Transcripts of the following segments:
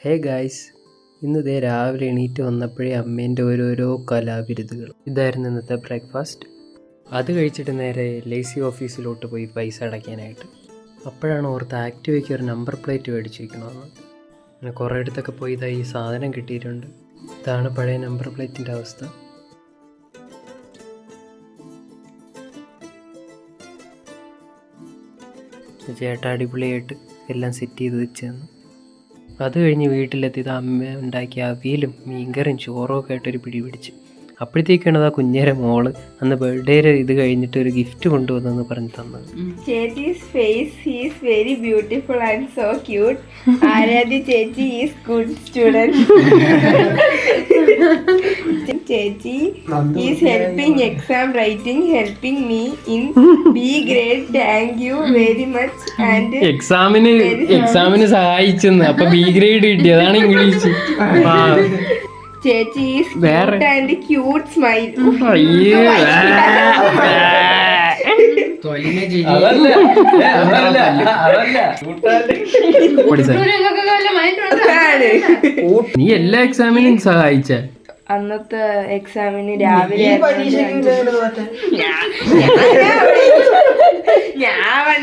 Hey guys, ഇന്നതേ രാവിലെ എണീറ്റ് വന്നപ്പോഴേ അമ്മേൻ്റെ ഓരോരോ കലാവിരുതുകൾ. ഇതായിരുന്നു ഇന്നത്തെ ബ്രേക്ക്ഫാസ്റ്റ്. അത് കഴിച്ചിട്ട് നേരെ ലേസി ഓഫീസിലോട്ട് പോയി പൈസ അടയ്ക്കാനായിട്ട്. അപ്പോഴാണ് ഓർത്ത് ആക്ടിവയ്ക്ക് ഒരു നമ്പർ പ്ലേറ്റ് മേടിച്ച് വയ്ക്കണമെന്ന്. അങ്ങനെ കുറേ ഇടത്തൊക്കെ പോയി ഇതാ ഈ സാധനം കിട്ടിയിട്ടുണ്ട്. ഇതാണ് പഴയ നമ്പർ പ്ലേറ്റിൻ്റെ അവസ്ഥ. ചേട്ടാ അടിപൊളിയായിട്ട് എല്ലാം സെറ്റ് ചെയ്ത് വെച്ച് തന്നു. അത് കഴിഞ്ഞ് വീട്ടിലെത്തിയത് അമ്മ ഉണ്ടാക്കിയ അവിയലും മീൻകറിയും ചോറും ഒക്കെ ആയിട്ടൊരു പിടി പിടിച്ച്. അപ്പോഴത്തേക്കാണ് ആ കുഞ്ഞേരെ മോള് അന്ന് ബർത്ത്ഡേയുടെ ഇത് കഴിഞ്ഞിട്ട് ഒരു ഗിഫ്റ്റ് കൊണ്ടുവന്നെന്ന് പറഞ്ഞ് തന്നത്. ചേച്ചീസ് face is very beautiful and so cute. Aradhya ചേച്ചി ഈസ് ഗുഡ് സ്റ്റുഡന്റ്. ചേച്ചി is helping exam writing, helping me in B grade. Thank you very much. And എക്സാമിന് സഹായിച്ചെന്ന്, അപ്പൊ ബി ഗ്രേഡ് കിട്ടി. അതാണ് ഇംഗ്ലീഷ്. ചേച്ചി is cute and cute smile. നീ എല്ലാ എക്സാമിനും സഹായിച്ച? അന്നത്തെ എക്സാമിന് രാവിലെ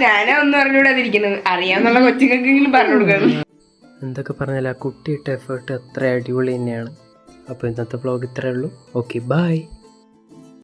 ഞാനാ ഒന്നും അറിഞ്ഞൂടാതിരിക്കുന്നത്. അറിയാന്നുള്ള കൊച്ചുങ്ങൾക്കെങ്കിലും പറഞ്ഞു കൊടുക്കണം. എന്തൊക്കെ പറഞ്ഞാൽ ആ കുട്ടിയിട്ട എഫേർട്ട് അത്ര അടിപൊളി തന്നെയാണ്. അപ്പോൾ ഇന്നത്തെ വ്ലോഗ് ഇത്രയേ ഉള്ളൂ. Okay, by.